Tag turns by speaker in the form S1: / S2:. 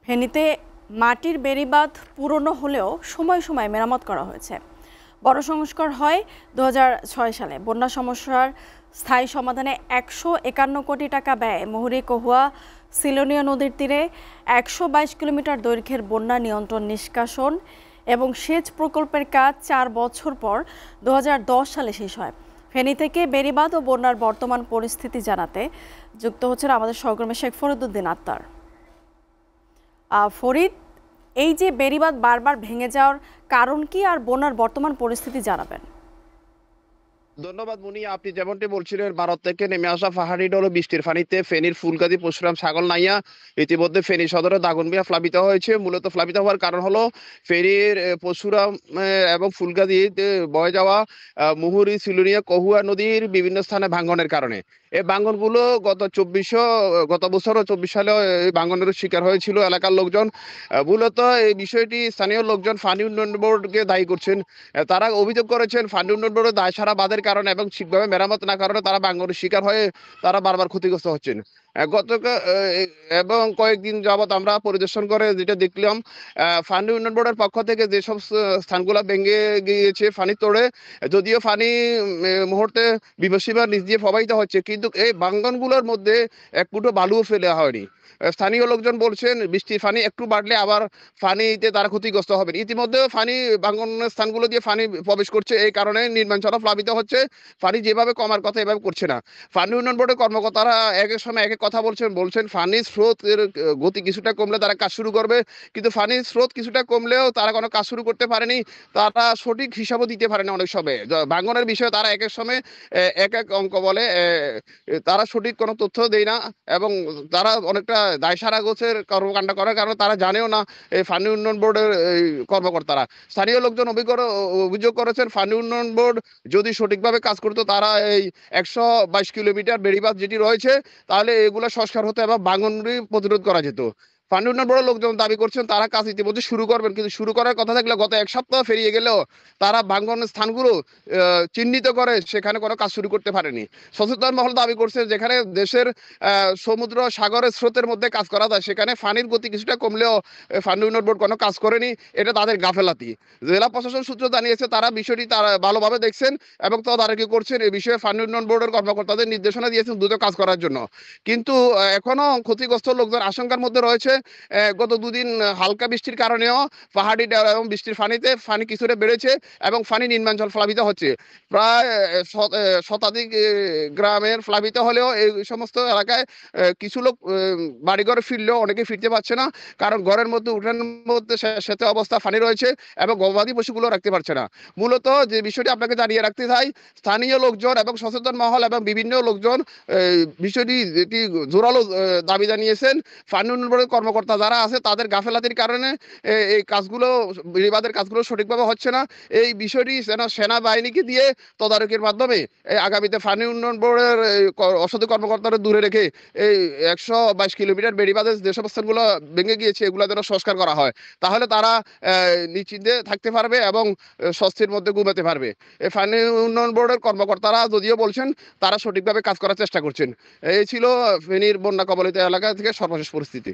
S1: ফেনীতে মাটির বেড়িবাঁধ পুরনো হলেও সময় সময় মেরামত করা হয়েছে। বড় সংস্কার হয় 2006 সালে। বন্যা সমস্যার স্থায়ী সমাধানে 151 কোটি টাকা ব্যয়ে মুহুরী কহুয়া সিলোনিয়া নদীর তীরে 122 কিলোমিটার দৈর্ঘ্যের বন্যা নিয়ন্ত্রণ নিষ্কাশন এবং সেচ প্রকল্পের কাজ 4 বছর পর 2010 সালে শেষ হয়। ফেনী থেকে বেড়িবাঁধ ও বন্যার বর্তমান পরিস্থিতি জানাতে যুক্ত হচ্ছেন আমাদের সহকর্মী শেখ ফরিদউদ্দিন আত্তার। ফরিদ, এই যে বেড়িবাঁধ বারবার ভেঙে যাওয়ার কারণ কি আর বন্যার বর্তমান পরিস্থিতি জানাবেন?
S2: ধন্যবাদ মুনি। আপনি যেমনটি বলছিলেন, ভারত থেকে নেমে আসা পাহাড়ি ঢল বৃষ্টির পানিতে ফেনীর ফুলগাজী পরশুরাম ছাগল নাইয়া ইতিমধ্যে ফেনী সদরের দাগনভূঞা প্লাবিত হয়েছে। মূলত প্লাবিত হওয়ার কারণ হলো ফেনীর পরশুরাম এবং ফুলগাজীতে বয়ে যাওয়া মুহুরী সিলুনিয়া কহুয়া নদীর বিভিন্ন স্থানে ভাঙ্গনের কারণে। এই ভাঙ্গনগুলো গত বছরও 24 সালে এই ভাঙ্গনের শিকার হয়েছিল এলাকার লোকজন। মূলত এই বিষয়টি স্থানীয় লোকজন পানি উন্নয়ন বোর্ডকে দায়ী করছেন। তারা অভিযোগ করেছেন পানি উন্নয়ন বোর্ডের দায় সারা বাঁধের কারণে এবং ঠিকভাবে মেরামত না কারণে তারা ভাঙ্গনের শিকার হয়ে তারা বারবার ক্ষতিগ্রস্ত হচ্ছেন। গতকাল এবং কয়েকদিন যাবৎ আমরা পরিদর্শন করে যেটা দেখলাম, পানি উন্নয়ন বোর্ডের পক্ষ থেকে যেসব স্থানগুলো ভেঙে গিয়েছে পানি তোড়ে, যদিও পানি মুহূর্তে বিভীষিকার নিচ দিয়ে প্রবাহিত হচ্ছে, কিন্তু এই ভাঙ্গনগুলোর মধ্যে এক ফুটো বালুও ফেলে হয়নি। স্থানীয় লোকজন বলছেন বৃষ্টির পানি একটু বাড়লে আবার পানিতে তারা ক্ষতিগ্রস্ত হবেন। ইতিমধ্যে পানি ভাঙ্গনের স্থানগুলো দিয়ে পানি প্রবেশ করছে, এই কারণে নির্মাণ সড়ক প্লাবিত হচ্ছে। পানি যেভাবে কমার কথা এভাবে করছে না। পানি উন্নয়ন বোর্ডের কর্মকর্তারা এক এক সময় এক এক কথা বলছেন পানির স্রোতের গতি কিছুটা কমলে তারা কাজ শুরু করবে, কিন্তু পানির স্রোত কিছুটা কমলেও তারা কোনো কাজ শুরু করতে পারেনি। তারা সঠিক হিসাবও দিতে পারে না অনেক সময়। ভাঙ্গনের বিষয়ে তারা এক এক সময় এক এক অঙ্ক বলে, তারা সঠিক কোনো তথ্য দেয় না এবং তারা অনেকটা দায়সারা গোছের কর্মকাণ্ড করার কারণে তারা জানেও না এই পানি উন্নয়ন বোর্ডের কর্মকর্তারা। স্থানীয় লোকজন অভিযোগ করেছেন পানি উন্নয়ন বোর্ড যদি সঠিকভাবে কাজ করতো, তারা এই 122 কিলোমিটার বেড়িবাঁধ যেটি রয়েছে তাহলে এগুলো সংস্কার হতো এবং ভাঙনটি প্রতিরোধ করা যেত। পানি উন্নয়ন বোর্ডের লোকজন দাবি করছেন তারা কাজ ইতিমধ্যে শুরু করবেন, কিন্তু শুরু করার কথা থাকলে গত এক সপ্তাহ পেরিয়ে গেলেও তারা ভাঙ্গনের স্থানগুলো চিহ্নিত করে সেখানে কোনো কাজ শুরু করতে পারেনি। সচেতন মহল দাবি করছে যেখানে দেশের সমুদ্র সাগরের স্রোতের মধ্যে কাজ করা যায়, সেখানে পানির গতি কিছুটা কমলেও পানি উন্নয়ন বোর্ড কোনো কাজ করেনি। এটা তাদের গাফেলাতি। জেলা প্রশাসন সূত্র জানিয়েছে তারা বিষয়টি তারা ভালোভাবে দেখছেন এবং তদারকি করছেন। এই বিষয়ে পানি উন্নয়ন বোর্ডের কর্মকর্তাদের নির্দেশনা দিয়েছেন দ্রুত কাজ করার জন্য। কিন্তু এখনো ক্ষতিগ্রস্ত লোকজন আশঙ্কার মধ্যে রয়েছে। গত দুদিন হালকা বৃষ্টির কারণেও পাহাড়ি ঢেউ এবং বৃষ্টির পানিতে পানি কিছুটা বেড়েছে এবং পানি নিম্নাঞ্চল প্লাবিত হচ্ছে। প্রায় শতাধিক গ্রামের প্লাবিত হলেও এই সমস্ত এলাকায় কিছু লোক বাড়িঘরে ফিরলেও অনেকে ফিরতে পারছে না, কারণ ঘরের মধ্যে উঠানের মধ্যে সেতে অবস্থা পানি রয়েছে এবং গবাদি পশুগুলো রাখতে পারছে না। মূলত যে বিষয়টি আপনাকে জানিয়ে রাখতে চাই, স্থানীয় লোকজন এবং সচেতন মহল এবং বিভিন্ন লোকজন বিষয়টি যেটি জোরালো দাবি জানিয়েছেন। পানি উন্নয়ন বোর্ডের কর্মকর্তা যারা আছে তাদের গাফেলাতির কারণে এই কাজগুলো বেড়িবাঁধের কাজগুলো সঠিকভাবে হচ্ছে না। এই বিষয়টি যেন সেনাবাহিনীকে দিয়ে তদারকির মাধ্যমে আগামীতে পানি উন্নয়ন বোর্ডের অসাধু কর্মকর্তারা দূরে রেখে এই 122 কিলোমিটার বেড়িবাঁধের যেসব স্থানগুলো ভেঙে গিয়েছে এগুলো যেন সংস্কার করা হয়, তাহলে তারা নিশ্চিন্তে থাকতে পারবে এবং স্বস্তির মধ্যে ঘুমাতে পারবে। এই পানি উন্নয়ন বোর্ডের কর্মকর্তারা যদিও বলছেন তারা সঠিকভাবে কাজ করার চেষ্টা করছেন। এই ছিল ফেনীর বন্যা কবলিত এলাকা থেকে সর্বশেষ পরিস্থিতি।